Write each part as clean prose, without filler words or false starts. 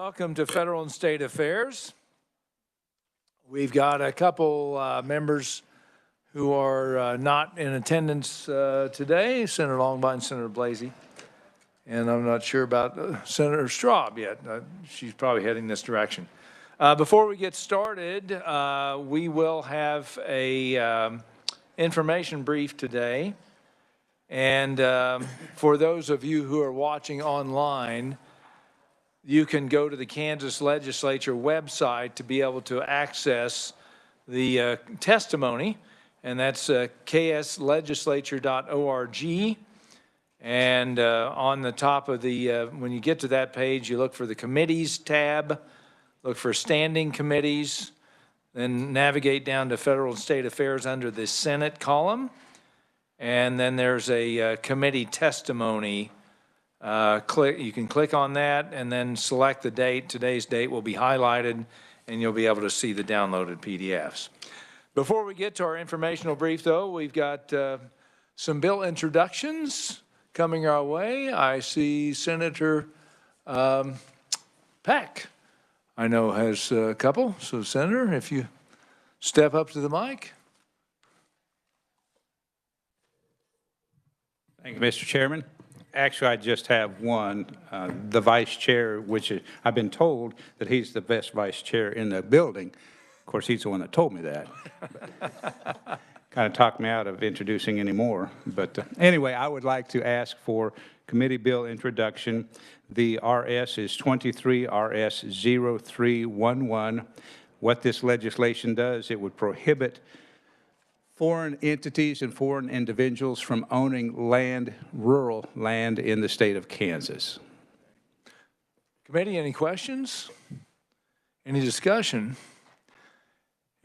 Welcome to Federal and State Affairs. We've got a couple members who are not in attendance today, Senator Longbottom and Senator Blasey. And I'm not sure about Senator Straub yet. She's probably heading this direction. Before we get started, we will have a information brief today. And for those of you who are watching online, you can go to the Kansas Legislature website to be able to access the testimony, and that's ks.legislature.org. And on the top of the, when you get to that page, you look for the committees tab, look for standing committees, then navigate down to Federal and State Affairs under the Senate column. And then there's a committee testimony. You can click on that and then select the date. Today's date will be highlighted and you'll be able to see the downloaded PDFs. Before we get to our informational brief though, we've got some bill introductions coming our way. I see Senator Peck, I know has a couple. So Senator, if you step up to the mic. Thank you, Mr. Chairman. Actually, I just have one. The vice chair, which is, I've been told that he's the best vice chair in the building. Of course, he's the one that told me that. Kind of talked me out of introducing any more. But anyway, I would like to ask for committee bill introduction. The RS is 23 RS 0311. What this legislation does, it would prohibit foreign entities and foreign individuals from owning land, rural land in the state of Kansas. Committee, any questions? Any discussion?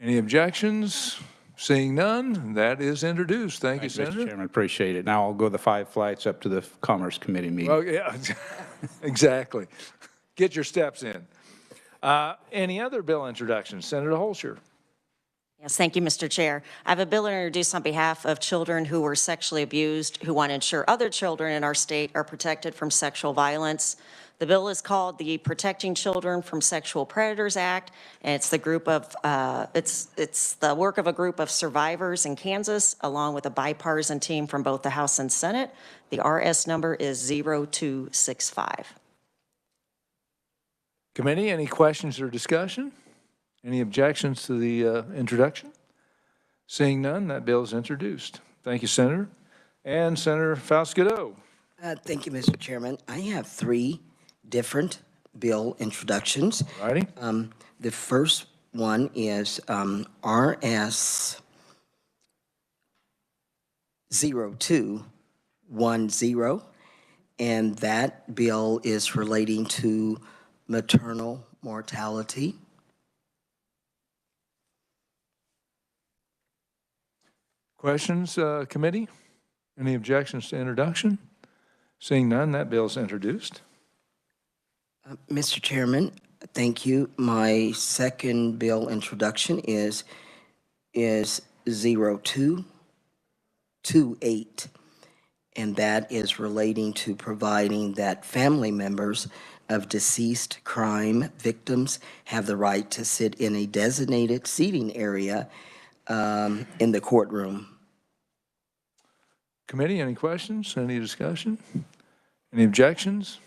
Any objections? Seeing none, that is introduced. Thank you, Senator. Mr. Chairman, appreciate it. Now I'll go the 5 flights up to the Commerce Committee meeting. Oh, yeah, exactly. Get your steps in. Any other bill introductions? Senator Holscher. Yes, thank you, Mr. Chair. I have a bill introduced on behalf of children who were sexually abused, who want to ensure other children in our state are protected from sexual violence. The bill is called the Protecting Children from Sexual Predators Act, and it's the group of it's the work of a group of survivors in Kansas, along with a bipartisan team from both the House and Senate. The RS number is 0265. Committee, any questions or discussion? Any objections to the introduction? Seeing none, that bill is introduced. Thank you, Senator. And Senator Faust-Godot. Thank you, Mr. Chairman. I have 3 different bill introductions. All righty. The first one is RS 0210, and that bill is relating to maternal mortality. Questions, committee? Any objections to introduction? Seeing none, that bill is introduced. Mr. Chairman, thank you. My second bill introduction is 0228, and that is relating to providing that family members of deceased crime victims have the right to sit in a designated seating area in the courtroom. Committee, any questions? Any discussion? Any objections?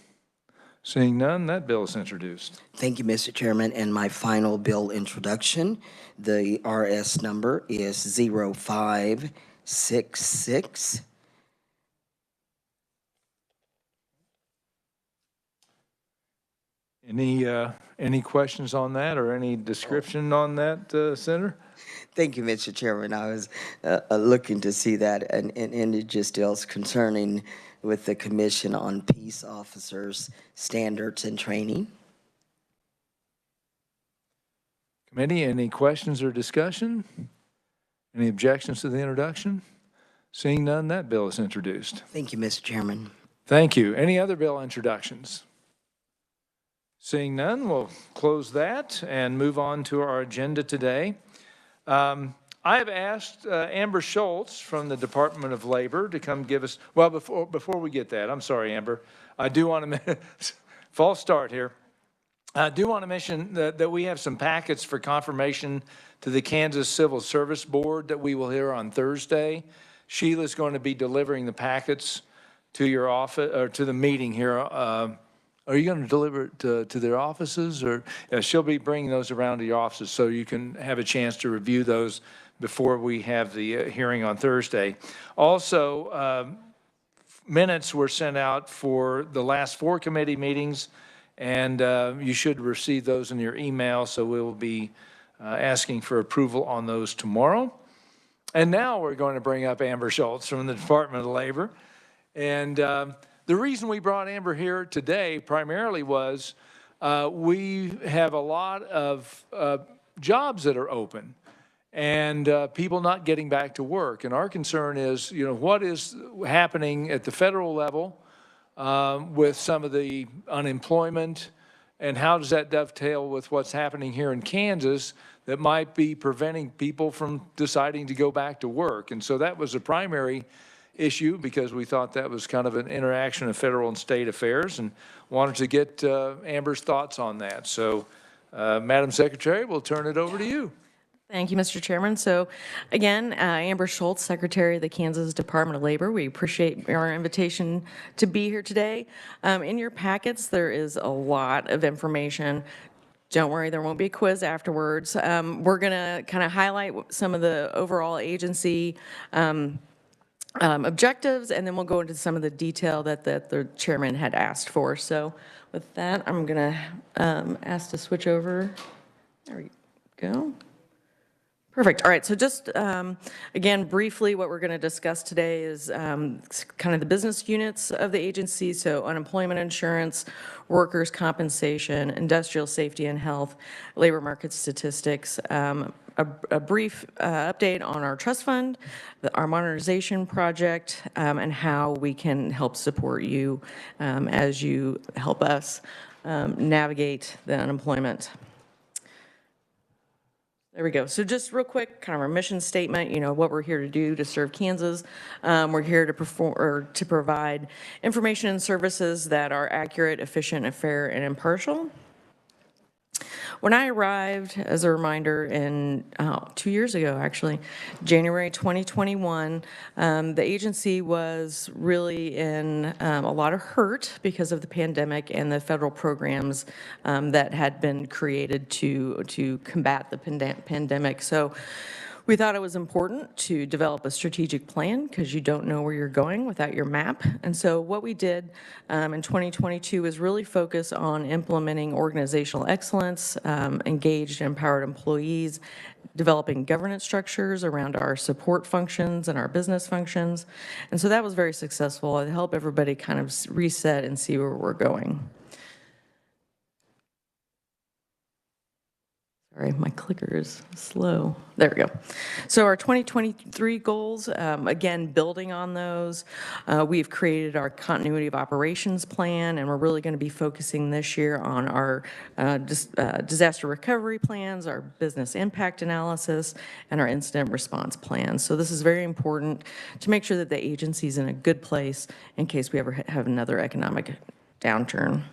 Seeing none, that bill is introduced. Thank you, Mr. Chairman. And my final bill introduction, the RS number is 0566. Any questions on that or any description on that, Senator? Thank you, Mr. Chairman. I was looking to see that, and it just deals concerning with the Commission on Peace Officers Standards and Training. Committee, any questions or discussion? Any objections to the introduction? Seeing none, that bill is introduced. Thank you, Mr. Chairman. Thank you. Any other bill introductions? Seeing none, we'll close that and move on to our agenda today. I have asked Amber Schultz from the Department of Labor to come give us, well, before we get that, I'm sorry, Amber. I do want to, false start here. I do want to mention that we have some packets for confirmation to the Kansas Civil Service Board that we will hear on Thursday. Sheila's going to be delivering the packets to your office, or to the meeting here. Are you going to deliver it to their offices, or she'll be bringing those around to your offices so you can have a chance to review those before we have the hearing on Thursday. Also, minutes were sent out for the last 4 committee meetings, and you should receive those in your email, so we will be asking for approval on those tomorrow. And now we're going to bring up Amber Schultz from the Department of Labor. And the reason we brought Amber here today primarily was we have a lot of jobs that are open and people not getting back to work. And our concern is, what is happening at the federal level with some of the unemployment, and how does that dovetail with what's happening here in Kansas that might be preventing people from deciding to go back to work? And so that was a primary issue, because we thought that was kind of an interaction of federal and state affairs, and wanted to get Amber's thoughts on that. So, Madam Secretary, we'll turn it over to you. Thank you, Mr. Chairman. So again, Amber Schultz, Secretary of the Kansas Department of Labor. We appreciate our invitation to be here today. In your packets, there is a lot of information. Don't worry, there won't be a quiz afterwards. We're going to kind of highlight some of the overall agency objectives, and then we'll go into some of the detail that the chairman had asked for. So with that, I'm going to ask to switch over. There we go. Perfect. All right. So just, again, briefly, what we're going to discuss today is kind of the business units of the agency. So unemployment insurance, workers' compensation, industrial safety and health, labor market statistics, a brief update on our trust fund, our modernization project, and how we can help support you as you help us navigate the unemployment. There we go. So just real quick, kind of our mission statement, what we're here to do to serve Kansas. We're here to to provide information and services that are accurate, efficient, and fair, and impartial. When I arrived, as a reminder, in 2 years ago, actually, January 2021, the agency was really in a lot of hurt because of the pandemic and the federal programs that had been created to combat the pandemic. So we thought it was important to develop a strategic plan, because you don't know where you're going without your map. And so what we did in 2022 is really focus on implementing organizational excellence, engaged and empowered employees, developing governance structures around our support functions and our business functions. And so that was very successful. It helped everybody kind of reset and see where we're going. Sorry, my clicker is slow. There we go. So our 2023 goals, again, building on those, we've created our continuity of operations plan, and we're really going to be focusing this year on our disaster recovery plans, our business impact analysis, and our incident response plans. So this is very important to make sure that the agency's in a good place in case we ever have another economic downturn.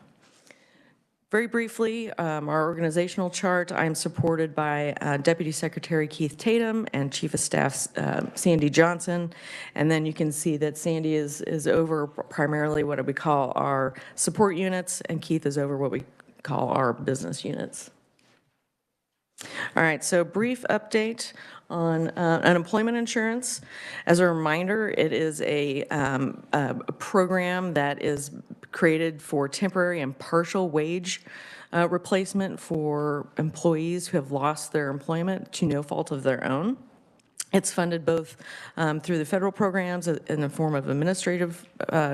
Very briefly, our organizational chart, I'm supported by Deputy Secretary Keith Tatum and Chief of Staff Sandy Johnson. And then you can see that Sandy is over primarily what we call our support units, and Keith is over what we call our business units. All right, so brief update on unemployment insurance. As a reminder, it is a program that is created for temporary and partial wage replacement for employees who have lost their employment to no fault of their own. It's funded both through the federal programs in the form of administrative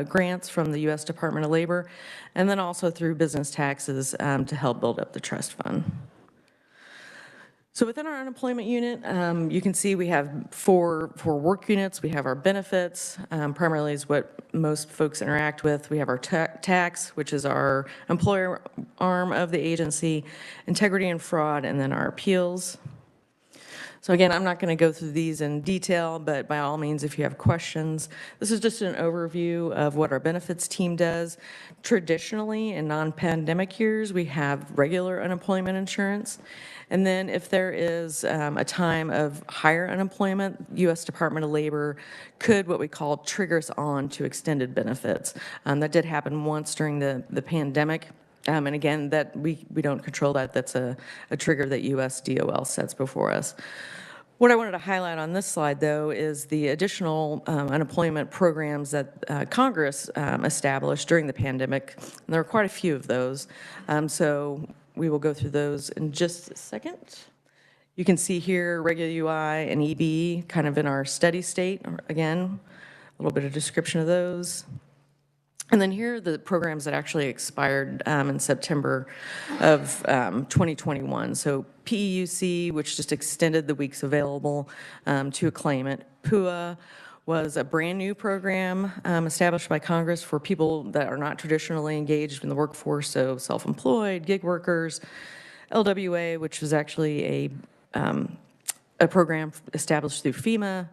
grants from the U.S. Department of Labor, and then also through business taxes to help build up the trust fund. So within our unemployment unit, you can see we have four work units. We have our benefits, primarily is what most folks interact with. We have our tax, which is our employer arm of the agency, integrity and fraud, and then our appeals. So again, I'm not going to go through these in detail, but by all means, if you have questions, this is just an overview of what our benefits team does. Traditionally, in non-pandemic years, we have regular unemployment insurance. And then if there is a time of higher unemployment, U.S. Department of Labor could what we call trigger us on to extended benefits. That did happen once during the pandemic. And again, that we don't control that. That's a trigger that US DOL sets before us. What I wanted to highlight on this slide, though, is the additional unemployment programs that Congress established during the pandemic. And there are quite a few of those. So we will go through those in just a second. You can see here regular UI and EB kind of in our steady state. Again, a little bit of description of those. And then here are the programs that actually expired in September of 2021. So PEUC, which just extended the weeks available to a claimant. PUA was a brand new program established by Congress for people that are not traditionally engaged in the workforce, so self-employed, gig workers. LWA, which was actually a program established through FEMA.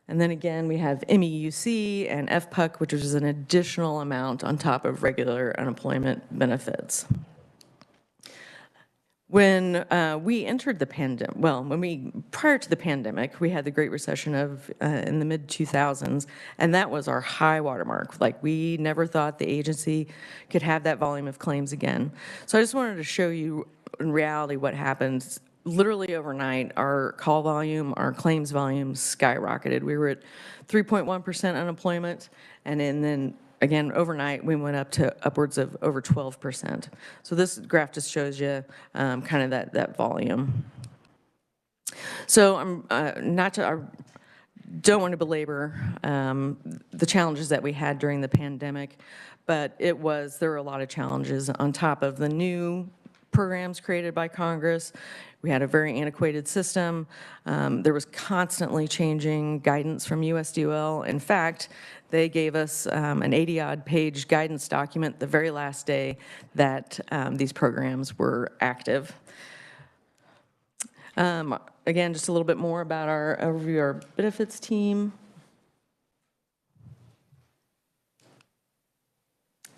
And then again, we have MEUC and FPUC, which is an additional amount on top of regular unemployment benefits. When we entered the pandemic, prior to the pandemic, we had the Great Recession in the mid-2000s, and that was our high watermark. Like, we never thought the agency could have that volume of claims again. So I just wanted to show you in reality what happens. Literally overnight, our call volume, our claims volume skyrocketed. We were at 3.1% unemployment, and then again, overnight, we went up to upwards of over 12%. So this graph just shows you kind of that volume. So I don't want to belabor the challenges that we had during the pandemic, but there were a lot of challenges on top of the new programs created by Congress. We had a very antiquated system. There was constantly changing guidance from USDOL. In fact, they gave us an 80-odd page guidance document the very last day that these programs were active. Again, just a little bit more about our overview, our benefits team.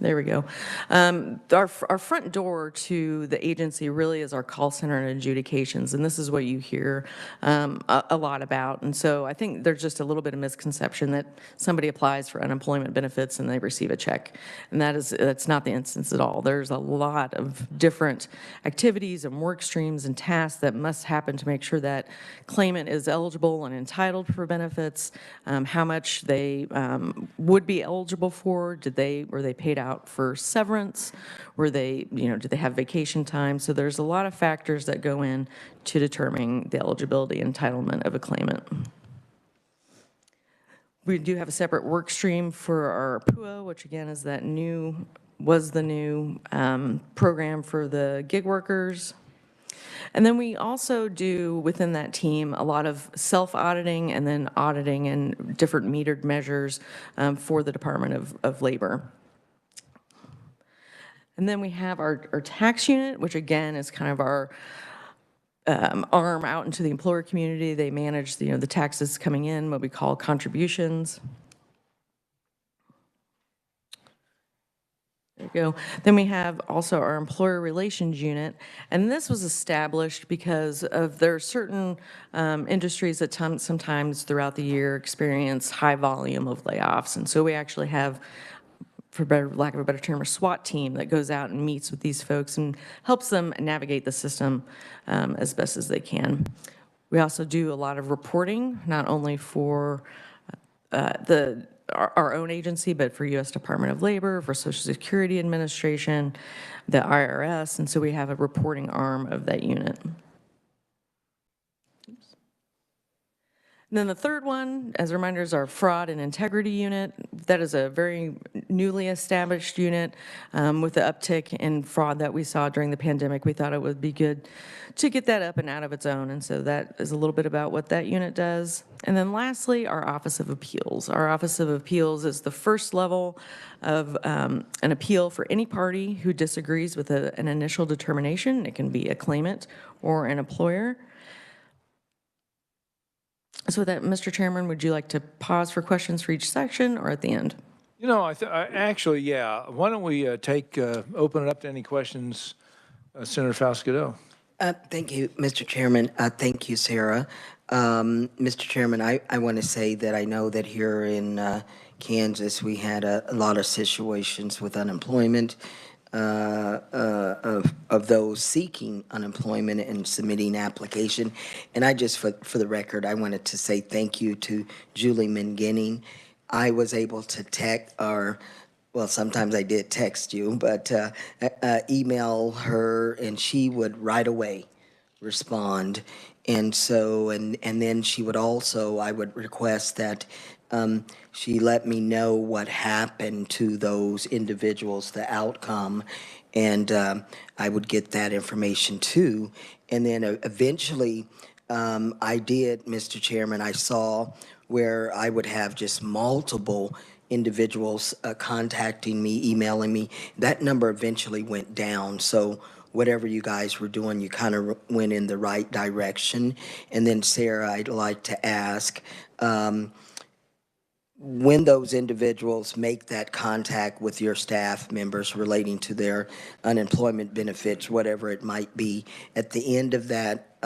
There we go. Our front door to the agency really is our call center and adjudications, and this is what you hear a lot about. And so I think there's just a little bit of misconception that somebody applies for unemployment benefits and they receive a check, and that's not the instance at all. There's a lot of different activities and work streams and tasks that must happen to make sure that claimant is eligible and entitled for benefits, how much they would be eligible for, were they paid out for severance, did they have vacation time? So there's a lot of factors that go in to determining the eligibility and entitlement of a claimant. We do have a separate work stream for our PUA, which again is the new program for the gig workers. And then we also do, within that team, a lot of self-auditing and then auditing and different metered measures for the Department of Labor. And then we have our tax unit, which again is kind of our arm out into the employer community. They manage the taxes coming in, what we call contributions. There you go. Then we have also our employer relations unit, and this was established because of there are certain industries that sometimes throughout the year experience high volume of layoffs, and so we actually have, for lack of a better term, a SWAT team that goes out and meets with these folks and helps them navigate the system as best as they can. We also do a lot of reporting, not only for our own agency, but for U.S. Department of Labor, for Social Security Administration, the IRS, and so we have a reporting arm of that unit. And then the third one, as a reminder, is our fraud and integrity unit. That is a very newly established unit. With the uptick in fraud that we saw during the pandemic, we thought it would be good to get that up and out of its own. And so that is a little bit about what that unit does. And then lastly, our Office of Appeals. Our Office of Appeals is the first level of an appeal for any party who disagrees with an initial determination. It can be a claimant or an employer. So with that, Mr. Chairman, would you like to pause for questions for each section or at the end? You know, actually, yeah. Why don't we open it up to any questions, Senator Falscadeau? Thank you, Mr. Chairman. Thank you, Sarah. Mr. Chairman, I want to say that I know that here in Kansas, we had a lot of situations with unemployment of those seeking unemployment and submitting application. And I just, for the record, I wanted to say thank you to Julie Minginning. I was able to text well, sometimes I did text you, but email her, and she would right away respond. And so, and then she would also, I would request that she let me know what happened to those individuals, the outcome, and I would get that information too. And then eventually, I did, Mr. Chairman, I saw where I would have just multiple individuals contacting me, emailing me. That number eventually went down. So whatever you guys were doing, you kind of went in the right direction. And then, Sarah, I'd like to ask, when those individuals make that contact with your staff members relating to their unemployment benefits, whatever it might be, at the end of that,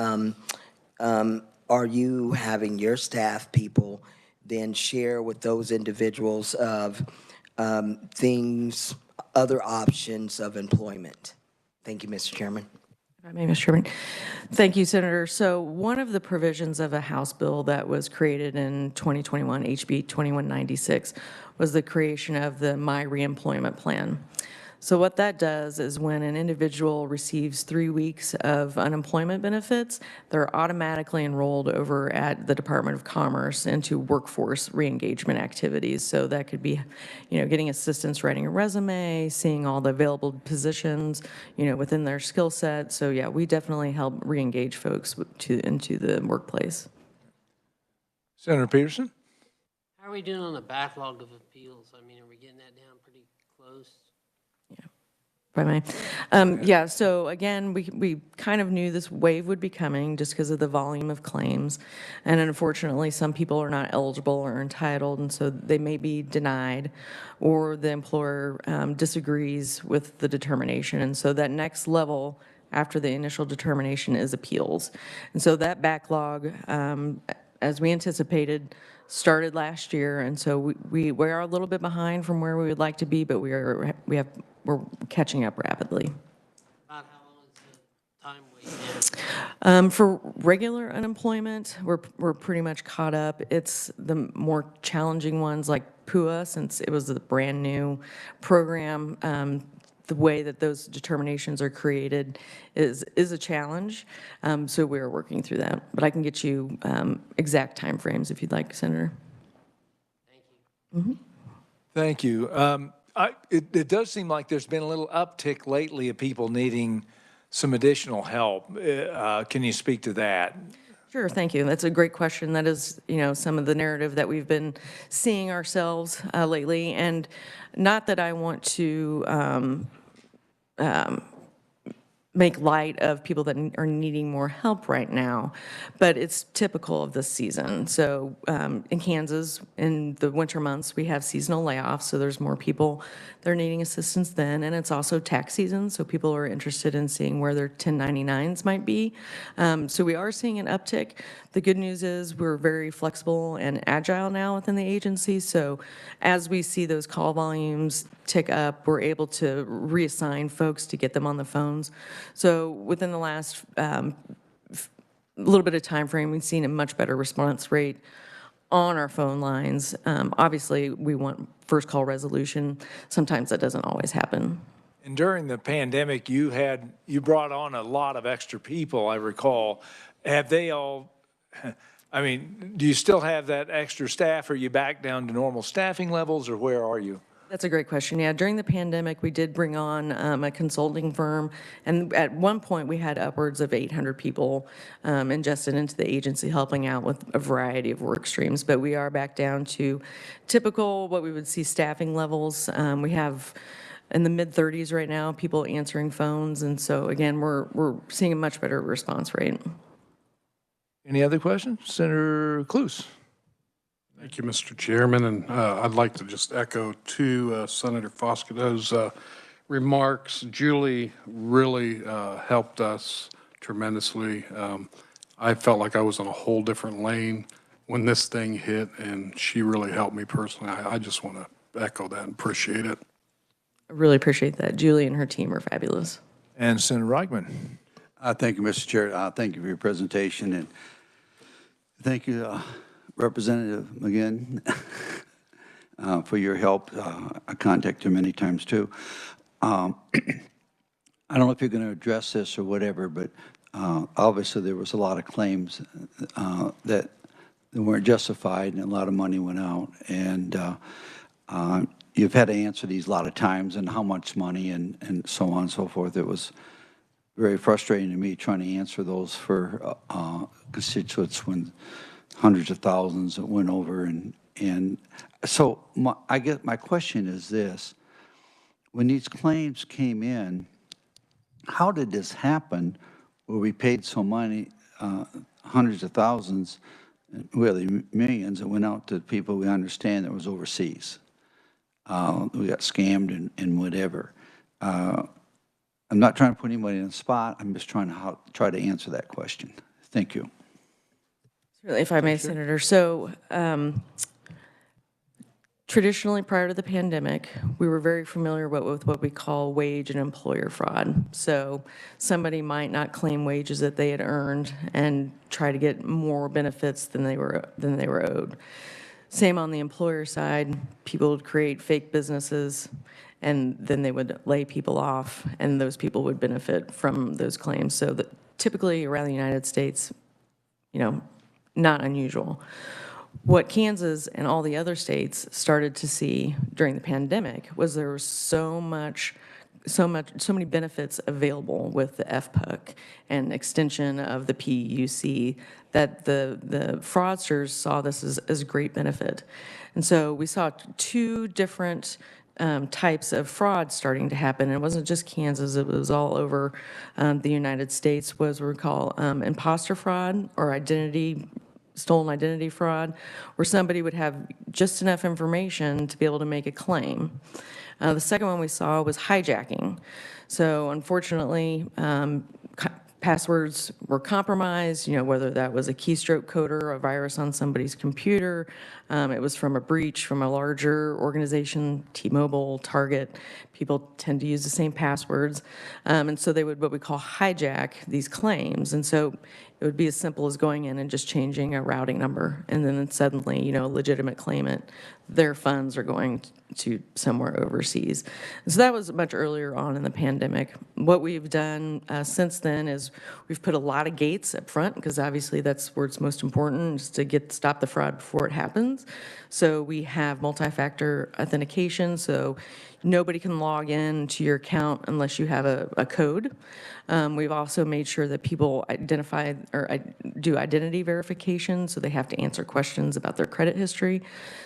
are you having your staff people then share with those individuals of things, other options of employment? Thank you, Mr. Chairman. If I may, Mr. Chairman. Thank you, Senator. So one of the provisions of a House bill that was created in 2021, HB 2196, was the creation of the My Reemployment Plan. So what that does is when an individual receives 3 weeks of unemployment benefits, they're automatically enrolled over at the Department of Commerce into workforce reengagement activities. So that could be, getting assistance writing a resume, seeing all the available positions, within their skill set. So yeah, we definitely help reengage folks into the workplace. Senator Peterson? How are we doing on the backlog of appeals? I mean, are we getting that down pretty close? If I may. Yeah, so again, we kind of knew this wave would be coming just because of the volume of claims. And unfortunately, some people are not eligible or entitled, and so they may be denied, or the employer disagrees with the determination. And so that next level after the initial determination is appeals. And so that backlog, as we anticipated, started last year, and so we are a little bit behind from where we would like to be, but we're catching up rapidly. About how long is the time wait? For regular unemployment, we're pretty much caught up. It's the more challenging ones like PUA, since it was a brand new program. The way that those determinations are created is a challenge. So we're working through that. But I can get you exact timeframes if you'd like, Senator. Thank you. Mm-hmm. Thank you. It does seem like there's been a little uptick lately of people needing some additional help. Can you speak to that? Sure, thank you. That's a great question. That is, some of the narrative that we've been seeing ourselves lately. And not that I want to make light of people that are needing more help right now, but it's typical of this season. So in Kansas, in the winter months, we have seasonal layoffs, so there's more people that are needing assistance then, and it's also tax season, so people are interested in seeing where their 1099s might be. So we are seeing an uptick. The good news is we're very flexible and agile now within the agency, so as we see those call volumes tick up, we're able to reassign folks to get them on the phones. So within the last little bit of time frame, we've seen a much better response rate on our phone lines. Obviously, we want first call resolution. Sometimes that doesn't always happen. And during the pandemic, you brought on a lot of extra people, I recall. Have they all, do you still have that extra staff? Are you back down to normal staffing levels, or where are you? That's a great question. Yeah, during the pandemic, we did bring on a consulting firm, and at one point, we had upwards of 800 people ingested into the agency helping out with a variety of work streams, but we are back down to typical, what we would see staffing levels. We have in the mid-30s right now, people answering phones, and so again, we're seeing a much better response rate. Any other questions? Senator Cluse. Thank you, Mr. Chairman, and I'd like to just echo to Senator Foscado's remarks. Julie really helped us tremendously. I felt like I was in a whole different lane when this thing hit, and she really helped me personally. I just want to echo that and appreciate it. I really appreciate that. Julie and her team are fabulous. And Senator Reichman. Thank you, Mr. Chair. Thank you for your presentation, and thank you, Representative McGinn, for your help. I contacted you many times, too. I don't know if you're going to address this or whatever, but obviously there was a lot of claims that weren't justified, and a lot of money went out. And you've had to answer these a lot of times, and how much money, and so on and so forth. It was very frustrating to me trying to answer those for constituents when hundreds of thousands that went over. And so I guess my question is this. When these claims came in, how did this happen where we paid so money, hundreds of thousands, really millions, that went out to people we understand that was overseas? We got scammed and whatever. I'm not trying to put anybody in the spot. I'm just trying to try to answer that question. Thank you. If I may, Senator. So traditionally, prior to the pandemic, we were very familiar with what we call wage and employer fraud. So somebody might not claim wages that they had earned and try to get more benefits than they were owed. Same on the employer side. People would create fake businesses, and then they would lay people off, and those people would benefit from those claims. So that typically around the United States, not unusual. What Kansas and all the other states started to see during the pandemic was there was so many benefits available with the FPUC and extension of the PUC that the fraudsters saw this as a great benefit. And so we saw two different types of fraud starting to happen. It wasn't just Kansas, it was all over the United States, was what we call imposter fraud or stolen identity fraud, where somebody would have just enough information to be able to make a claim. The second one we saw was hijacking. So unfortunately, passwords were compromised, whether that was a keystroke coder or a virus on somebody's computer. It was from a breach from a larger organization, T-Mobile, Target. People tend to use the same passwords. And so they would what we call hijack these claims. And so it would be as simple as going in and just changing a routing number. And then suddenly, a legitimate claimant, their funds are going to somewhere overseas. And so that was much earlier on in the pandemic. What we've done since then is we've put a lot of gates up front, because obviously that's where it's most important, is to stop the fraud before it happens. So we have multi-factor authentication, so nobody can log in to your account unless you have a code. We've also made sure that people identify or do identity verification, so they have to answer questions about their credit history.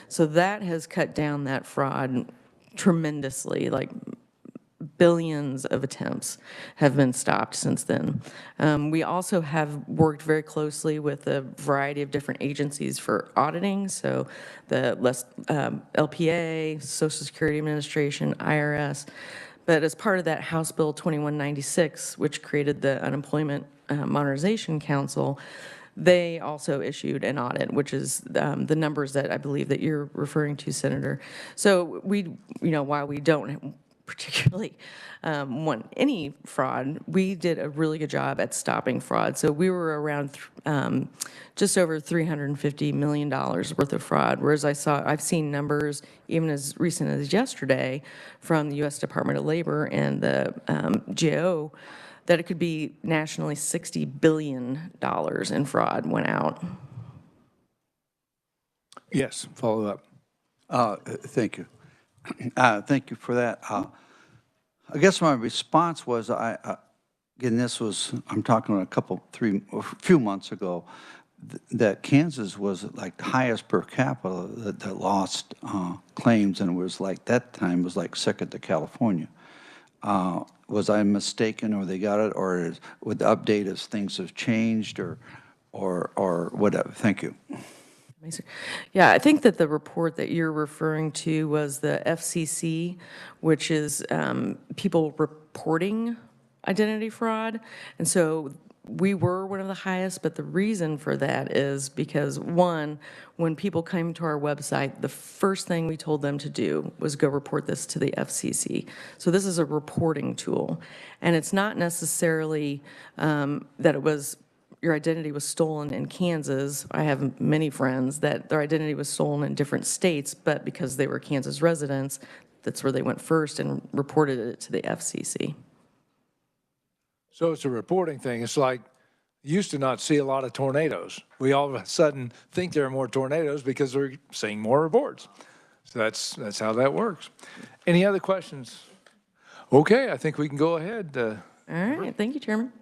So that has cut down that fraud tremendously. Like billions of attempts have been stopped since then. We also have worked very closely with a variety of different agencies for auditing, so the LPA, Social Security Administration, IRS. But as part of that House Bill 2196, which created the Unemployment Modernization Council, they also issued an audit, which is the numbers that I believe that you're referring to, Senator. So while we don't particularly want any fraud, we did a really good job at stopping fraud. So we were around just over $350 million worth of fraud, whereas I've seen numbers even as recent as yesterday from the U.S. Department of Labor and the GAO that it could be nationally $60 billion in fraud went out. Yes, follow up. Thank you. Thank you for that. I guess my response was, again, I'm talking a few months ago, that Kansas was like the highest per capita that lost claims, and it was like, that time was like second to California. Was I mistaken, or they got it, or with the update as things have changed, or or whatever. Thank you. Amazing. Yeah, I think that the report that you're referring to was the FCC, which is people reporting identity fraud. And so we were one of the highest, but the reason for that is because, one, when people came to our website, the first thing we told them to do was go report this to the FCC. So this is a reporting tool. And it's not necessarily that it was your identity was stolen in Kansas. I have many friends that their identity was stolen in different states, but because they were Kansas residents, that's where they went first and reported it to the FCC. So it's a reporting thing. It's like, you used to not see a lot of tornadoes. We all of a sudden think there are more tornadoes because we're seeing more reports. So that's how that works. Any other questions? Okay, I think we can go ahead. All right, thank you, Chairman.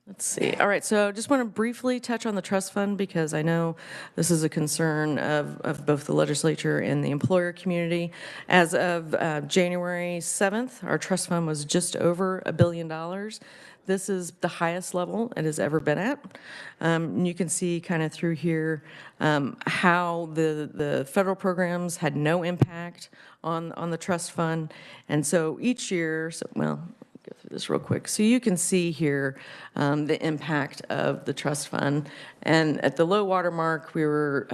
Let's see. All right, so just want to briefly touch on the trust fund because I know this is a concern of both the legislature and the employer community. As of January 7th, our trust fund was just over $1 billion. This is the highest level it has ever been at. And you can see kind of through here how the federal programs had no impact on the trust fund. And so each year, well, go through this real quick. So you can see here the impact of the trust fund. And at the low water mark, we were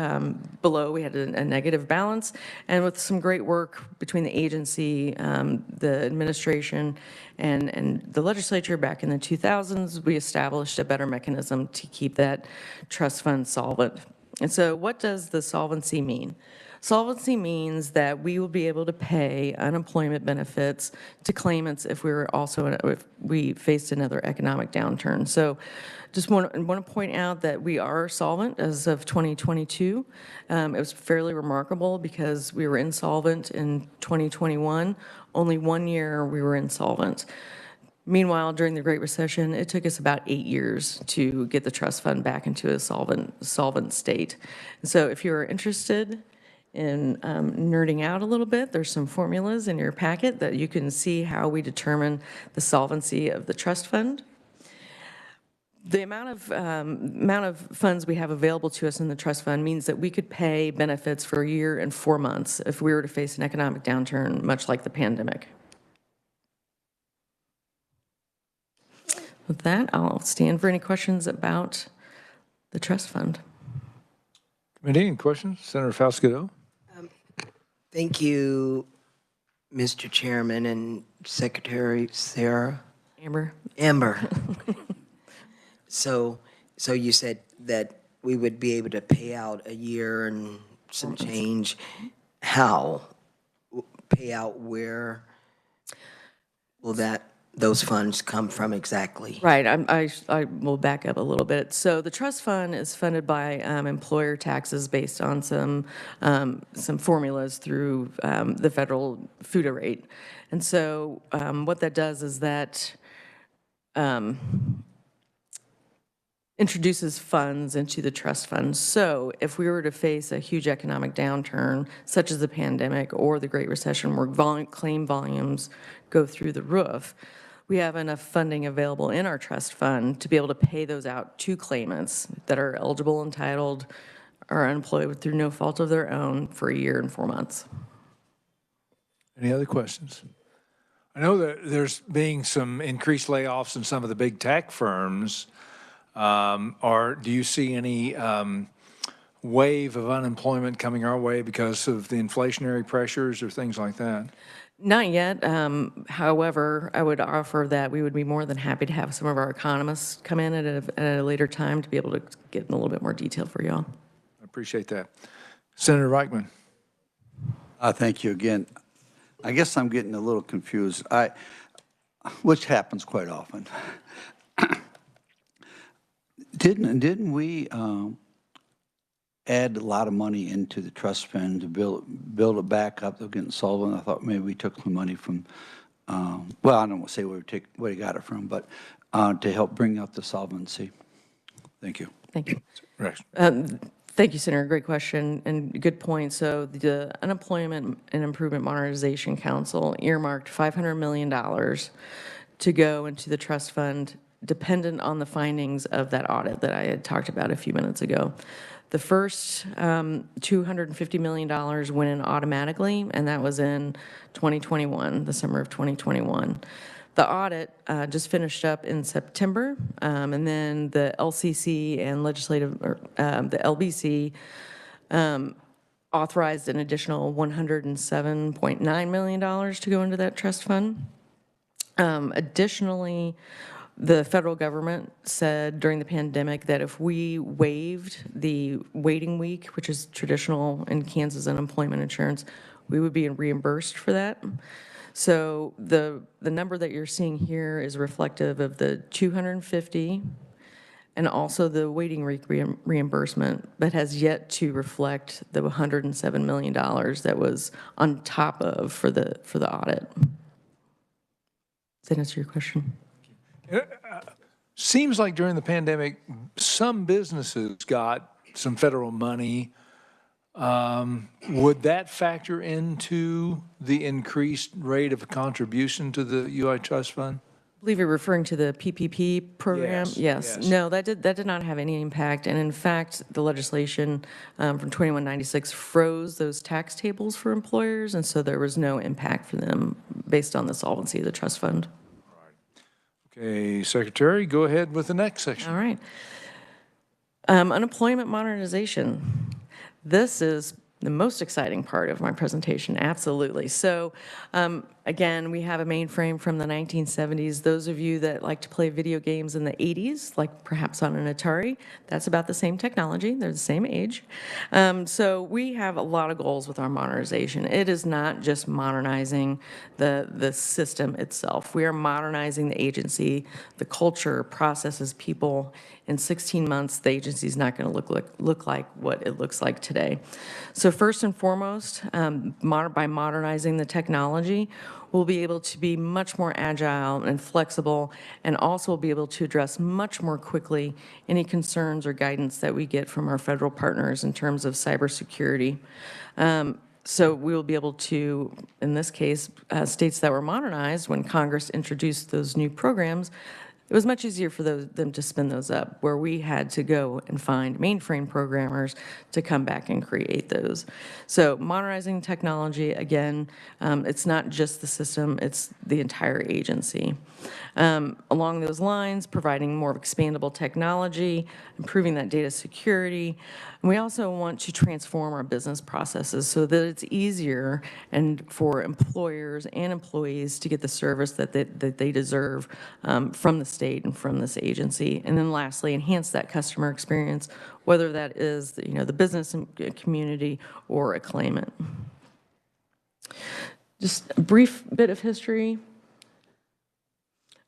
below, we had a negative balance. And with some great work between the agency, the administration, and the legislature back in the 2000s, we established a better mechanism to keep that trust fund solvent. And so what does the solvency mean? Solvency means that we will be able to pay unemployment benefits to claimants if if we faced another economic downturn. So just want to point out that we are solvent as of 2022. It was fairly remarkable because we were insolvent in 2021. Only 1 year we were insolvent. Meanwhile, during the Great Recession, it took us about 8 years to get the trust fund back into a solvent state. And so if you're interested in nerding out a little bit, there's some formulas in your packet that you can see how we determine the solvency of the trust fund. The amount of funds we have available to us in the trust fund means that we could pay benefits for a year and 4 months if we were to face an economic downturn, much like the pandemic. With that, I'll stand for any questions about the trust fund. Committee, any questions? Senator Falscato? Thank you, Mr. Chairman and Secretary Sarah. Amber. So you said that we would be able to pay out a year and some change. How? Pay out where? Will those funds come from exactly? Right, I will back up a little bit. So the trust fund is funded by employer taxes based on some formulas through the federal FUTA rate. And so what that does is that introduces funds into the trust fund. So if we were to face a huge economic downturn, such as the pandemic or the Great Recession, where claim volumes go through the roof, we have enough funding available in our trust fund to be able to pay those out to claimants that are eligible, entitled, or unemployed through no fault of their own for a year and 4 months. Any other questions? I know that there's being some increased layoffs in some of the big tech firms. Do you see any wave of unemployment coming our way because of the inflationary pressures or things like that? Not yet. However, I would offer that we would be more than happy to have some of our economists come in at a later time to be able to get in a little bit more detail for y'all. I appreciate that. Senator Reichman. Thank you again. I guess I'm getting a little confused, which happens quite often. Didn't we add a lot of money into the trust fund to build it back up? They're getting solvent. I thought maybe we took some money from, well, I don't want to say where we got it from, but to help bring up the solvency. Thank you. Thank you. Right. Thank you, Senator. Great question and good point. So the Unemployment and Improvement Modernization Council earmarked $500 million to go into the trust fund dependent on the findings of that audit that I had talked about a few minutes ago. The first $250 million went in automatically, and that was in 2021, the summer of 2021. The audit just finished up in September, and then the LCC and the LBC authorized an additional $107.9 million to go into that trust fund. Additionally, the federal government said during the pandemic that if we waived the waiting week, which is traditional in Kansas unemployment insurance, we would be reimbursed for that. So the number that you're seeing here is reflective of the 250 and also the waiting week reimbursement, but has yet to reflect the $107 million that was on top of for the audit. Does that answer your question? Seems like during the pandemic, some businesses got some federal money. Would that factor into the increased rate of contribution to the UI Trust Fund? I believe you're referring to the PPP program? Yes. No, that did not have any impact. And in fact, the legislation from 2196 froze those tax tables for employers, and so there was no impact for them based on the solvency of the trust fund. Okay, Secretary, go ahead with the next section. All right. Unemployment modernization. This is the most exciting part of my presentation, absolutely. So again, we have a mainframe from the 1970s. Those of you that like to play video games in the 80s, like perhaps on an Atari, that's about the same technology. They're the same age. So we have a lot of goals with our modernization. It is not just modernizing the system itself. We are modernizing the agency, the culture, processes, people. In 16 months, the agency is not going to look like what it looks like today. So first and foremost, by modernizing the technology, we'll be able to be much more agile and flexible, and also be able to address much more quickly any concerns or guidance that we get from our federal partners in terms of cybersecurity. So we will be able to, in this case, states that were modernized, when Congress introduced those new programs, it was much easier for them to spin those up, where we had to go and find mainframe programmers to come back and create those. So modernizing technology, again, it's not just the system, it's the entire agency. Along those lines, providing more expandable technology, improving that data security. And we also want to transform our business processes so that it's easier and for employers and employees to get the service that they deserve from the state and from this agency. And then lastly, enhance that customer experience, whether that is the business community or a claimant. Just a brief bit of history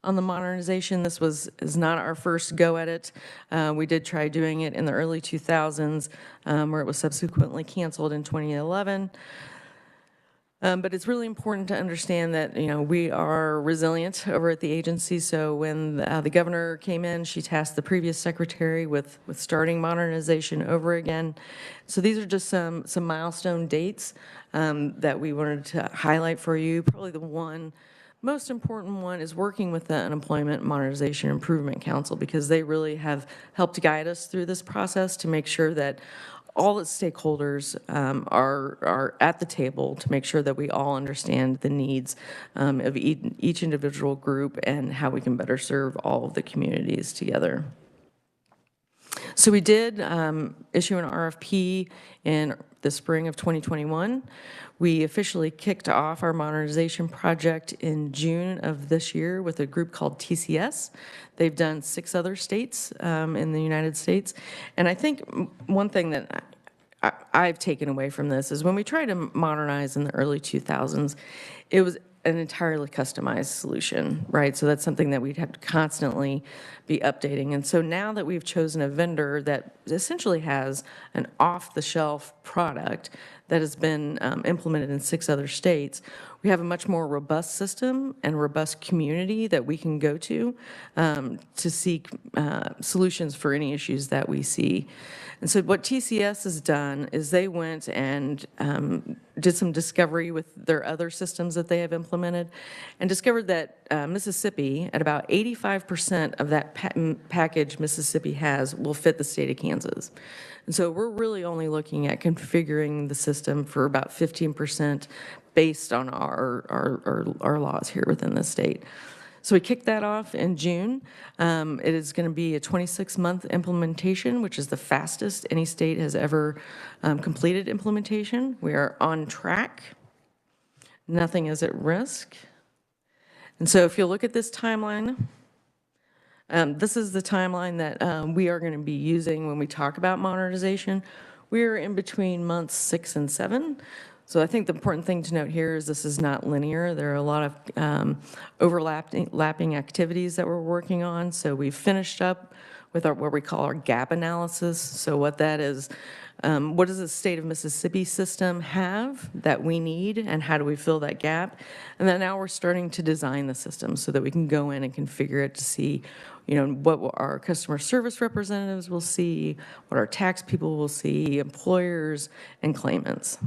on the modernization. This is not our first go at it. We did try doing it in the early 2000s, where it was subsequently canceled in 2011. But it's really important to understand that we are resilient over at the agency. So when the governor came in, she tasked the previous secretary with starting modernization over again. So these are just some milestone dates that we wanted to highlight for you. Probably the most important one is working with the Unemployment Modernization Improvement Council, because they really have helped guide us through this process to make sure that all the stakeholders are at the table to make sure that we all understand the needs of each individual group and how we can better serve all of the communities together. So we did issue an RFP in the spring of 2021. We officially kicked off our modernization project in June of this year with a group called TCS. They've done 6 other states in the United States. And I think one thing that I've taken away from this is when we tried to modernize in the early 2000s, it was an entirely customized solution, right? So that's something that we'd have to constantly be updating. And so now that we've chosen a vendor that essentially has an off-the-shelf product that has been implemented in 6 other states, we have a much more robust system and robust community that we can go to seek solutions for any issues that we see. And so what TCS has done is they went and did some discovery with their other systems that they have implemented and discovered that Mississippi, at about 85% of that package Mississippi has, will fit the state of Kansas. And so we're really only looking at configuring the system for about 15% based on our laws here within the state. So we kicked that off in June. It is going to be a 26-month implementation, which is the fastest any state has ever completed implementation. We are on track. Nothing is at risk. And so if you look at this timeline, this is the timeline that we are going to be using when we talk about modernization. We are in between months 6 and 7. So I think the important thing to note here is this is not linear. There are a lot of overlapping activities that we're working on. So we've finished up with what we call our gap analysis. So what that is, what does the state of Mississippi system have that we need, and how do we fill that gap? And then now we're starting to design the system so that we can go in and configure it to see, what our customer service representatives will see, what our tax people will see, employers, and claimants.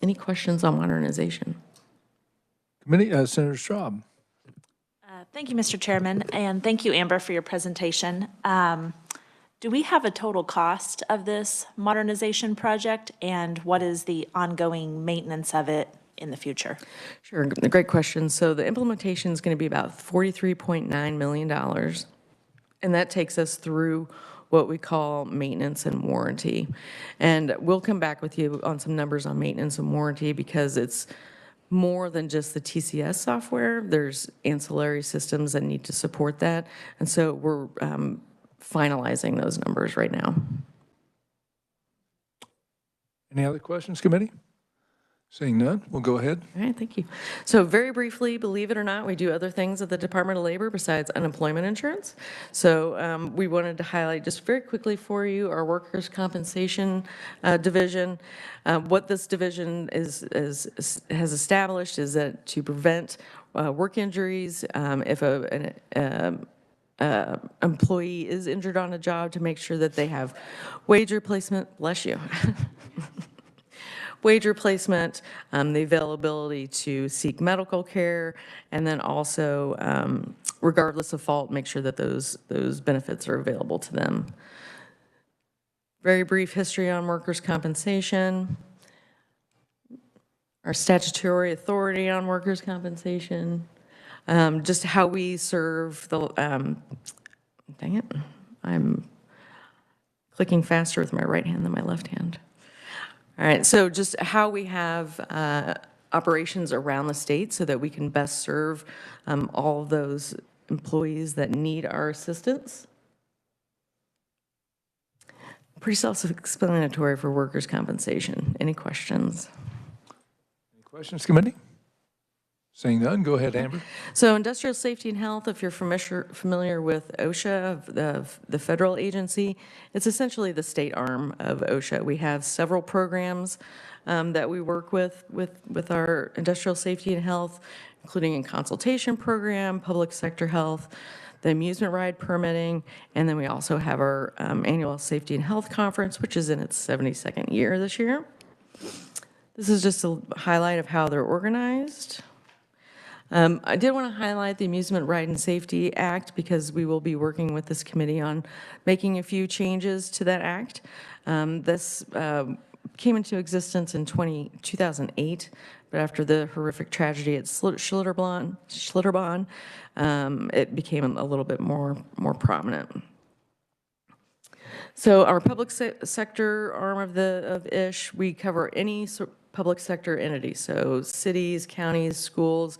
Any questions on modernization? Committee, Senator Straub. Thank you, Mr. Chairman, and thank you, Amber, for your presentation. Do we have a total cost of this modernization project, and what is the ongoing maintenance of it in the future? Sure, great question. So the implementation is going to be about $43.9 million, and that takes us through what we call maintenance and warranty. And we'll come back with you on some numbers on maintenance and warranty because it's more than just the TCS software. There's ancillary systems that need to support that. And so we're finalizing those numbers right now. Any other questions, committee? Seeing none, we'll go ahead. All right, thank you. So very briefly, believe it or not, we do other things at the Department of Labor besides unemployment insurance. So we wanted to highlight just very quickly for you our workers' compensation division. What this division has established is that to prevent work injuries, if an employee is injured on a job, to make sure that they have wage replacement, bless you, wage replacement, the availability to seek medical care, and then also, regardless of fault, make sure that those benefits are available to them. Very brief history on workers' compensation. Our statutory authority on workers' compensation. Just how we serve the, dang it, I'm clicking faster with my right hand than my left hand. All right, so just how we have operations around the state so that we can best serve all of those employees that need our assistance. Pretty self-explanatory for workers' compensation. Any questions? Any questions, committee? Seeing none, go ahead, Amber. So industrial safety and health, if you're familiar with OSHA, the federal agency, it's essentially the state arm of OSHA. We have several programs that we work with our industrial safety and health, including a consultation program, public sector health, the amusement ride permitting, and then we also have our annual safety and health conference, which is in its 72nd year this year. This is just a highlight of how they're organized. I did want to highlight the Amusement Ride and Safety Act because we will be working with this committee on making a few changes to that act. This came into existence in 2008, but after the horrific tragedy at Schlitterbahn, it became a little bit more prominent. So our public sector arm of ISH, we cover any public sector entity, so cities, counties, schools.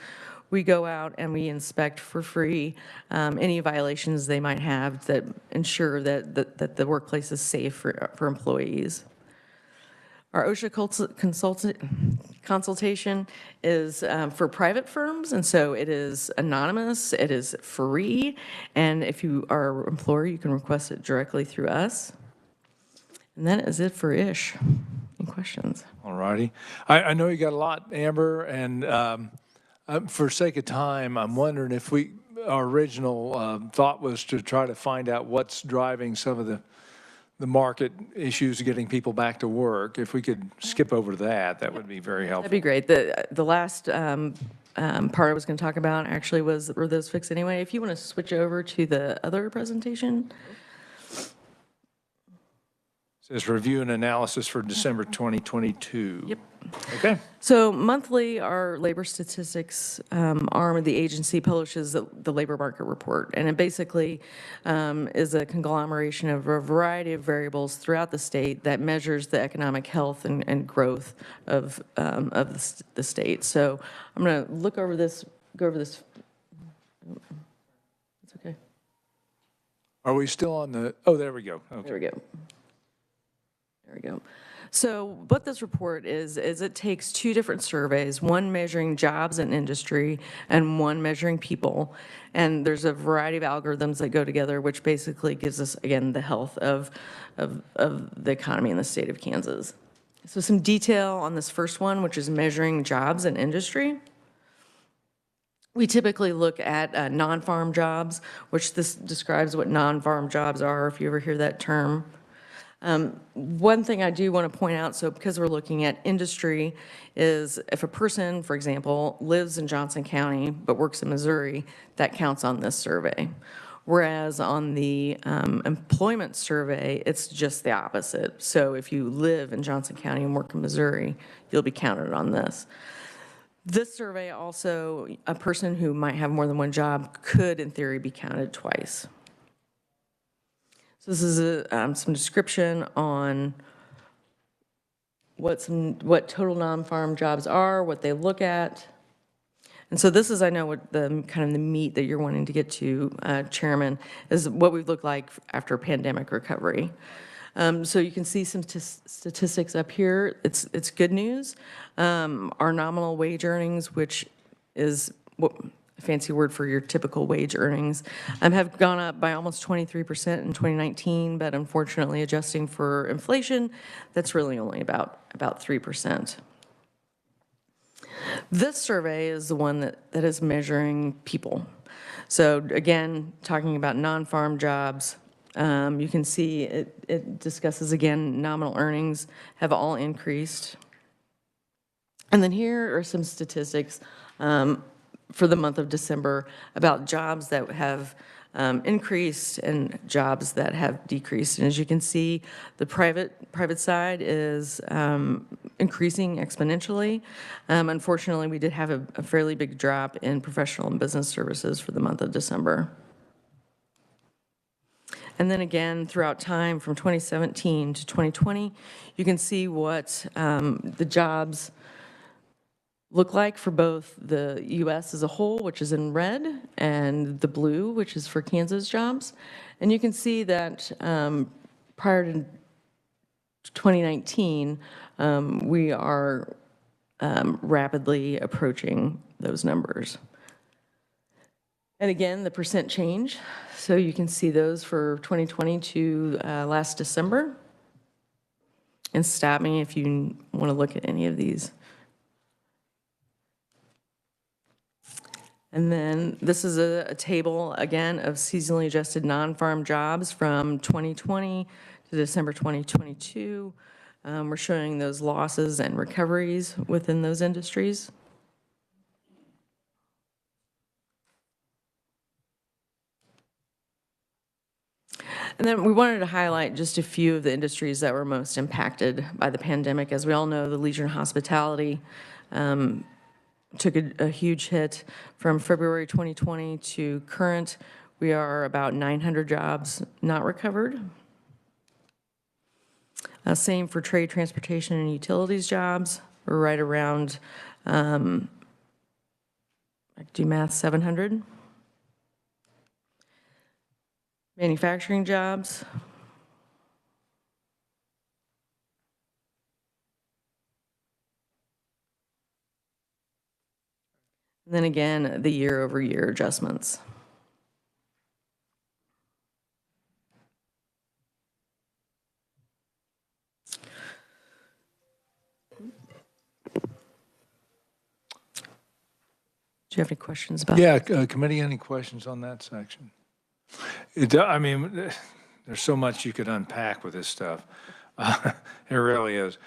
We go out and we inspect for free any violations they might have that ensure that the workplace is safe for employees. Our OSHA consultation is for private firms, and so it is anonymous, it is free, and if you are an employer, you can request it directly through us. And that is it for ISH. Any questions? All righty. I know you got a lot, Amber, and for sake of time, I'm wondering if our original thought was to try to find out what's driving some of the market issues of getting people back to work. If we could skip over that would be very helpful. That'd be great. The last part I was going to talk about actually were those fixed anyway. If you want to switch over to the other presentation. Says review and analysis for December 2022. Yep. Okay. So monthly, our labor statistics arm of the agency publishes the labor market report. And it basically is a conglomeration of a variety of variables throughout the state that measures the economic health and growth of the state. So I'm going to go over this. It's okay. Are we still on the, oh, there we go. Okay. There we go. There we go. So what this report is it takes two different surveys, one measuring jobs and industry and one measuring people. And there's a variety of algorithms that go together, which basically gives us, again, the health of the economy in the state of Kansas. So some detail on this first one, which is measuring jobs and industry. We typically look at non-farm jobs, which this describes what non-farm jobs are, if you ever hear that term. One thing I do want to point out, so because we're looking at industry, is if a person, for example, lives in Johnson County but works in Missouri, that counts on this survey. Whereas on the employment survey, it's just the opposite. So if you live in Johnson County and work in Missouri, you'll be counted on this. This survey also, a person who might have more than one job could, in theory, be counted twice. So this is some description on what total non-farm jobs are, what they look at. And so this is, I know, what the kind of the meat that you're wanting to get to, Chairman, is what we've looked like after pandemic recovery. So you can see some statistics up here. It's good news. Our nominal wage earnings, which is what fancy word for your typical wage earnings, have gone up by almost 23% in 2019, but unfortunately, adjusting for inflation, that's really only about 3%. This survey is the one that is measuring people. So again, talking about non-farm jobs, you can see it discusses, again, nominal earnings have all increased. And then here are some statistics for the month of December about jobs that have increased and jobs that have decreased. And as you can see, the private side is increasing exponentially. Unfortunately, we did have a fairly big drop in professional and business services for the month of December. And then again, throughout time from 2017 to 2020, you can see what the jobs look like for both the U.S. as a whole, which is in red, and the blue, which is for Kansas jobs. And you can see that prior to 2019, we are rapidly approaching those numbers. And again, the percent change. So you can see those for 2020 to last December. And stop me if you want to look at any of these. And then this is a table, again, of seasonally adjusted non-farm jobs from 2020 to December 2022. We're showing those losses and recoveries within those industries. And then we wanted to highlight just a few of the industries that were most impacted by the pandemic. As we all know, the leisure and hospitality took a huge hit from February 2020 to current. We are about 900 jobs not recovered. Same for trade, transportation, and utilities jobs. We're right around, I can do math, 700. Manufacturing jobs. And then again, the year-over-year adjustments. Do you have any questions about? Yeah, committee, any questions on that section? I mean, there's so much you could unpack with this stuff. It really is.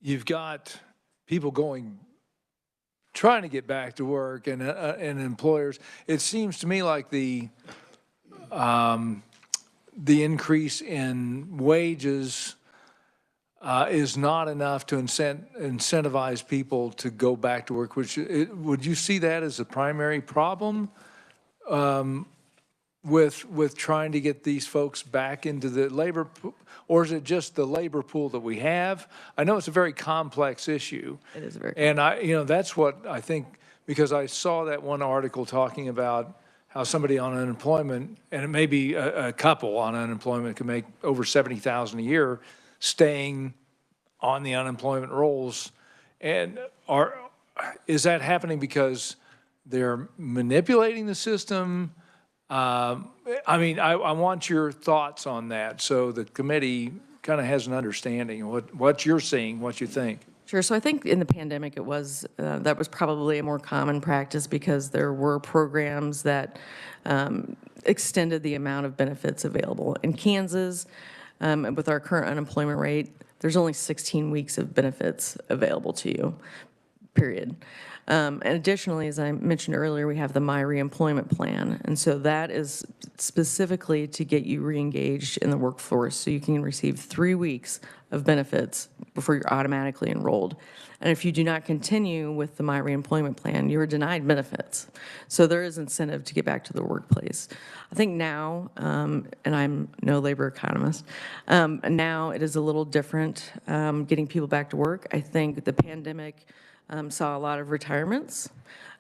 You've got people trying to get back to work, and employers. It seems to me like the increase in wages is not enough to incentivize people to go back to work. Would you see that as a primary problem with trying to get these folks back into the labor, or is it just the labor pool that we have? I know it's a very complex issue. It is very. And that's what I think, because I saw that one article talking about how somebody on unemployment, and it may be a couple on unemployment, can make over $70,000 a year staying on the unemployment rolls. And is that happening because they're manipulating the system? I mean, I want your thoughts on that, so the committee kind of has an understanding of what you're seeing, what you think. Sure. So I think in the pandemic, it was that was probably a more common practice because there were programs that extended the amount of benefits available. In Kansas, with our current unemployment rate, there's only 16 weeks of benefits available to you, period. And additionally, as I mentioned earlier, we have the My Reemployment Plan. And so that is specifically to get you reengaged in the workforce so you can receive 3 weeks of benefits before you're automatically enrolled. And if you do not continue with the My Reemployment Plan, you are denied benefits. So there is incentive to get back to the workplace. I think now, and I'm no labor economist, now it is a little different getting people back to work. I think the pandemic saw a lot of retirements.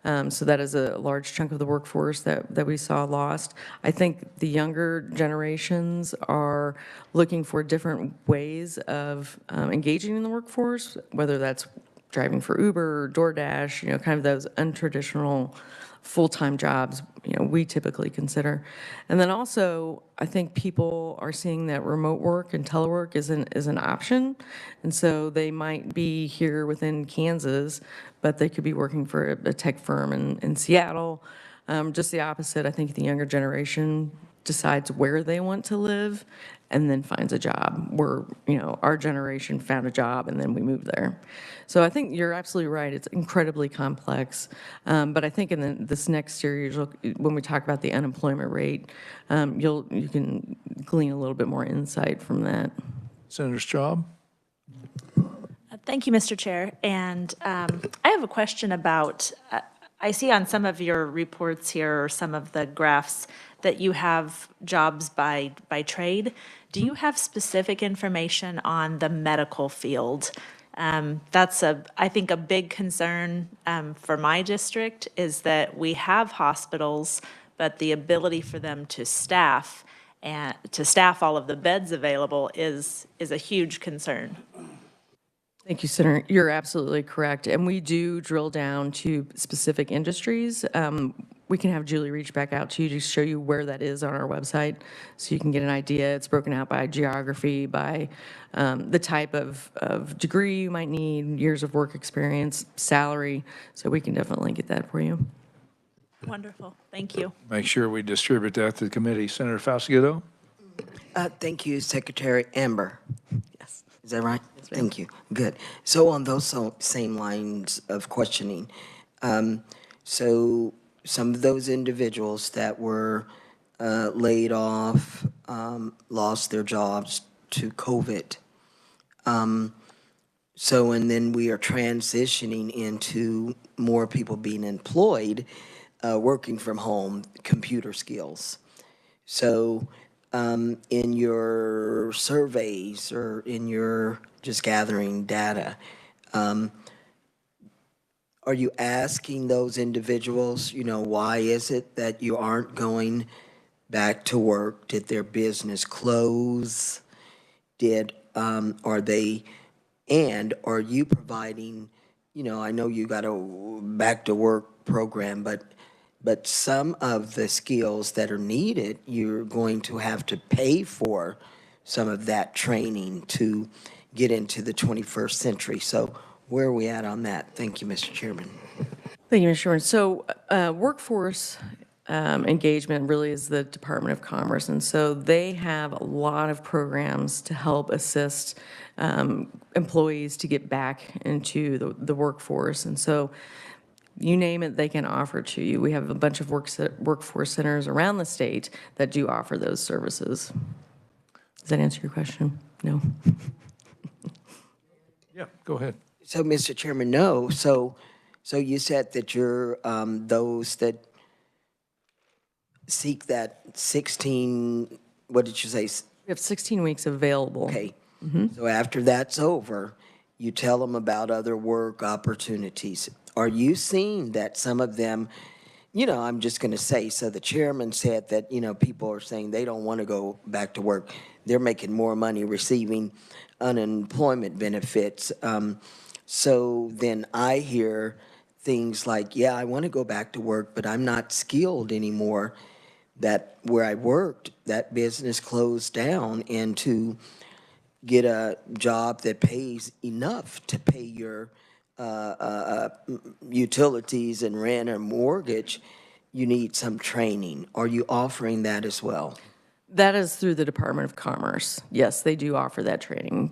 So that is a large chunk of the workforce that we saw lost. I think the younger generations are looking for different ways of engaging in the workforce, whether that's driving for Uber or DoorDash, kind of those untraditional full-time jobs, we typically consider. And then also, I think people are seeing that remote work and telework is an option. And so they might be here within Kansas, but they could be working for a tech firm in Seattle. Just the opposite. I think the younger generation decides where they want to live and then finds a job. Where, our generation found a job and then we moved there. So I think you're absolutely right. It's incredibly complex. But I think in this next series, when we talk about the unemployment rate, you can glean a little bit more insight from that. Senator Straub? Thank you, Mr. Chair. And I have a question about, I see on some of your reports here, or some of the graphs, that you have jobs by trade. Do you have specific information on the medical field? That's I think a big concern for my district is that we have hospitals, but the ability for them to staff all of the beds available is a huge concern. Thank you, Senator. You're absolutely correct. And we do drill down to specific industries. We can have Julie reach back out to you to show you where that is on our website so you can get an idea. It's broken out by geography, by the type of degree you might need, years of work experience, salary. So we can definitely get that for you. Wonderful. Thank you. Make sure we distribute that to the committee. Senator Faustigato? Thank you, Secretary Amber. Yes. Is that right? Thank you. Good. So on those same lines of questioning, so some of those individuals that were laid off, lost their jobs to COVID. And then we are transitioning into more people being employed, working from home, computer skills. So in your surveys or in your just gathering data, are you asking those individuals, why is it that you aren't going back to work? Did their business close? Are you providing, I know you got a back to work program, but some of the skills that are needed, you're going to have to pay for some of that training to get into the 21st century. So Where are we at on that? Thank you, Mr. Chairman. Thank you, Mr. Chairman. So workforce engagement really is the Department of Commerce, and so they have a lot of programs to help assist employees to get back into the workforce. And so you name it, they can offer to you. We have a bunch of workforce centers around the state that do offer those services. Does that answer your question? No? Yeah, go ahead. So, Mr. Chairman, no. So you said that you're those that seek that 16, what did you say? We have 16 weeks available. Okay. So after that's over, you tell them about other work opportunities. Are you seeing that some of them, I'm just going to say, so the chairman said that, people are saying they don't want to go back to work. They're making more money receiving unemployment benefits. So then I hear things like, yeah, I want to go back to work, but I'm not skilled anymore. That where I worked, that business closed down, and to get a job that pays enough to pay your utilities and rent or mortgage, you need some training. Are you offering that as well? That is through the Department of Commerce. Yes, they do offer that training.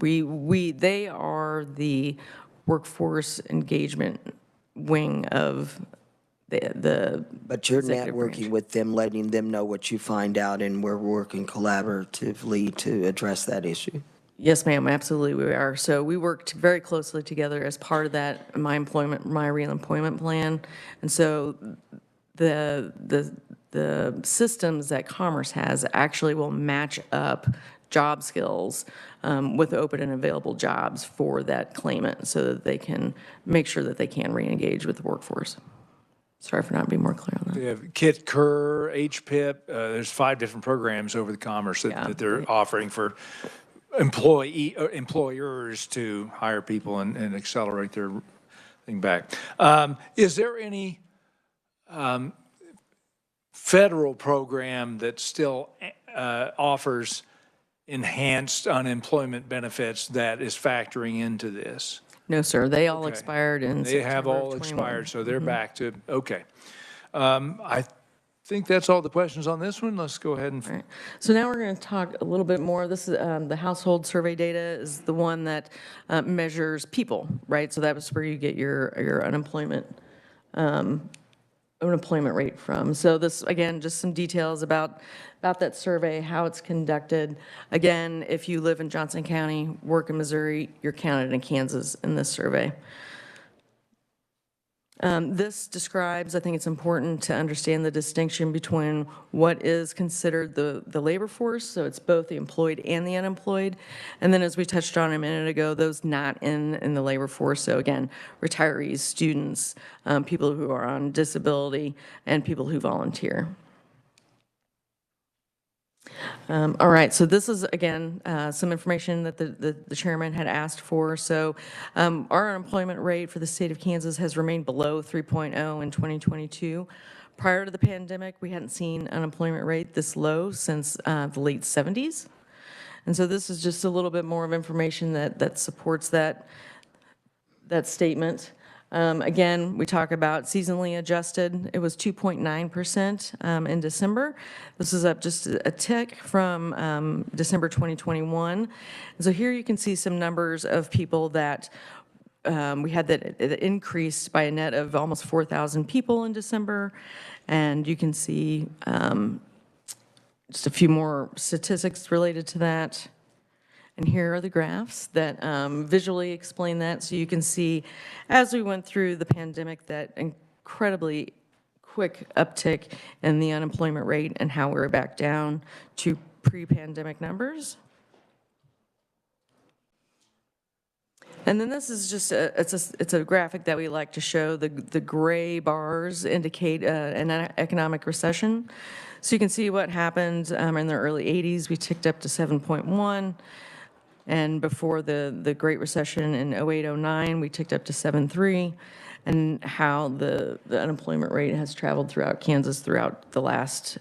They are the workforce engagement wing of the But you're executive networking branch. with them, letting them know what you find out, and we're working collaboratively to address that issue. Yes, ma'am, absolutely we are. So we worked very closely together as part of that, my reemployment plan. And so the systems that Commerce has actually will match up job skills with open and available jobs for that claimant so that they can make sure that they can reengage with the workforce. Sorry for not being more clear on that. They have KIT, KER, HPIP. There's 5 different programs over the Commerce that they're offering for employers to hire people and accelerate their thing back. Is there any federal program that still offers enhanced unemployment benefits that is factoring into this? No, sir, they all Okay. expired in They have September of all 21. expired, so they're back to, okay. I think that's all the questions on this one. Let's go ahead and, All right. So now we're going to talk a little bit more. This is the household survey data is the one that measures people, right? So that was where you get your unemployment rate from. So this, again, just some details about that survey, how it's conducted. Again, if you live in Johnson County, work in Missouri, you're counted in Kansas in this survey. This describes, I think it's important to understand the distinction between what is considered the labor force, so it's both the employed and the unemployed, and then as we touched on a minute ago, those not in the labor force, so again, retirees, students, people who are on disability, and people who volunteer. All right, so this is, again, some information that the chairman had asked for. So our unemployment rate for the state of Kansas has remained below 3.0 in 2022. Prior to the pandemic, we hadn't seen unemployment rate this low since the late 70s. And so this is just a little bit more of information that supports that statement. Again, we talk about seasonally adjusted. It was 2.9% in December. This is up just a tick from December 2021. And so here you can see some numbers of people that we had that it increased by a net of almost 4,000 people in December. And you can see just a few more statistics related to that. And here are the graphs that visually explain that. So you can see as we went through the pandemic that incredibly quick uptick in the unemployment rate and how we're back down to pre-pandemic numbers. And then this is just it's a graphic that we like to show. The gray bars indicate an economic recession. So you can see what happened in the early 80s. We ticked up to 7.1. And before the Great Recession in 08-09, we ticked up to 7.3, and how the unemployment rate has traveled throughout Kansas throughout the last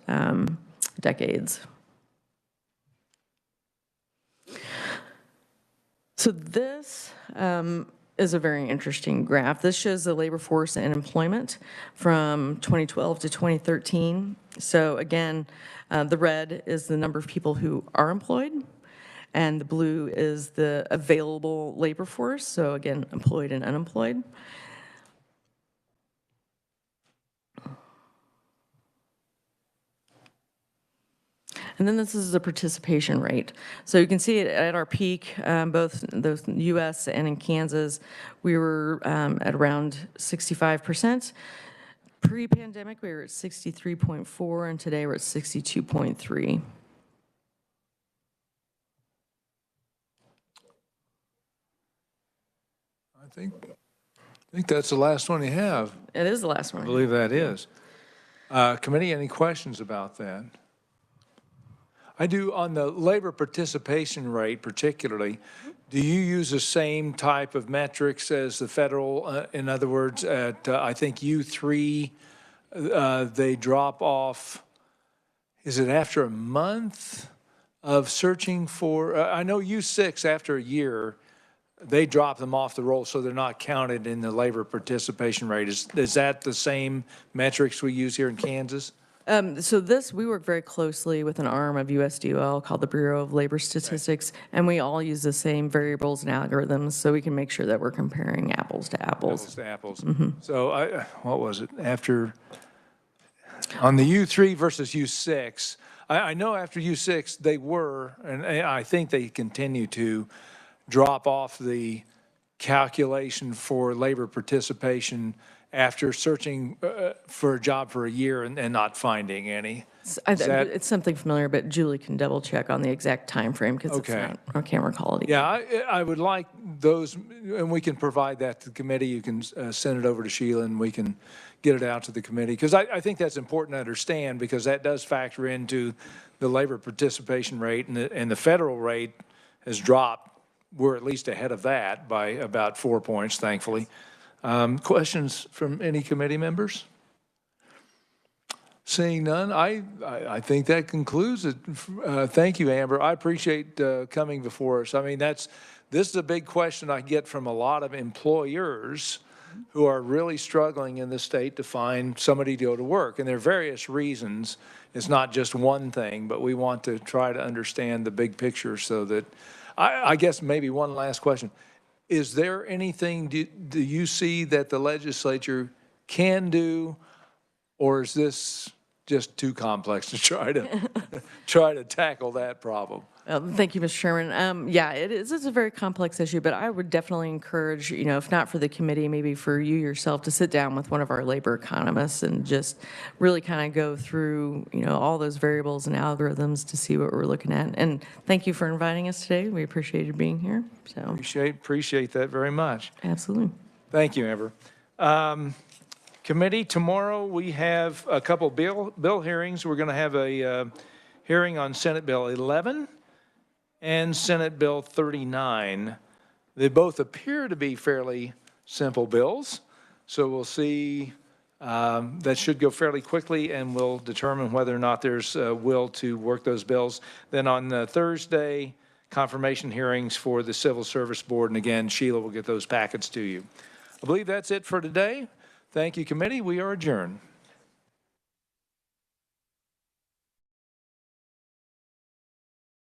decades. So this is a very interesting graph. This shows the labor force and employment from 2012 to 2013. So again, the red is the number of people who are employed, and the blue is the available labor force. So again, employed and unemployed. And then this is the participation rate. So you can see it at our peak, both the US and in Kansas, we were at around 65%. Pre-pandemic, we were at 63.4, and today we're at 62.3. I think that's the last one you have. It is the last I one. believe that is. Committee, any questions about that? I do, on the labor participation rate particularly, do you use the same type of metrics as the federal? In other words, at, I think U3, they drop off, is it after a month of searching for, I know U6, after a year, they drop them off the roll, so they're not counted in the labor participation rate. Is that the same metrics we use here in Kansas? So we work very closely with an arm of USDOL called the Bureau of Labor Statistics, and we all use the same variables and algorithms, so we can make sure that we're comparing apples to apples. Apples to apples. So what was it, on the U3 versus U6, I know after U6, they were, and I think they continue to drop off the calculation for labor participation after searching for a job for a year and not finding any. It's something familiar, but Julie can double check on the exact time frame because it's Okay. not, I can't recall it. Yeah, I would like those, and we can provide that to the committee. You can send it over to Sheila, and we can get it out to the committee. Because I think that's important to understand, because that does factor into the labor participation rate, and the federal rate has dropped. We're at least ahead of that by about 4 points, thankfully. Questions from any committee members? Seeing none, I think that concludes it. Thank you, Amber. I appreciate coming before us. I mean, this is a big question I get from a lot of employers who are really struggling in the state to find somebody to go to work. And there are various reasons. It's not just one thing, but we want to try to understand the big picture so that, I guess maybe one last question. Is there anything, do you see that the legislature can do, or is this just too complex to try to tackle that problem? Thank you, Mr. Chairman. Yeah, it's a very complex issue, but I would definitely encourage, if not for the committee, maybe for you yourself, to sit down with one of our labor economists and just really kind of go through, all those variables and algorithms to see what we're looking at. And thank you for inviting us today. We appreciate you being here. So Appreciate that very much. absolutely. Thank you, Amber. Committee, tomorrow we have a couple bill hearings. We're going to have a hearing on Senate Bill 11 and Senate Bill 39. They both appear to be fairly simple bills, so we'll see. That should go fairly quickly, and we'll determine whether or not there's a will to work those bills. Then on Thursday, confirmation hearings for the Civil Service Board, and again, Sheila will get those packets to you. I believe that's it for today. Thank you, committee. We are adjourned.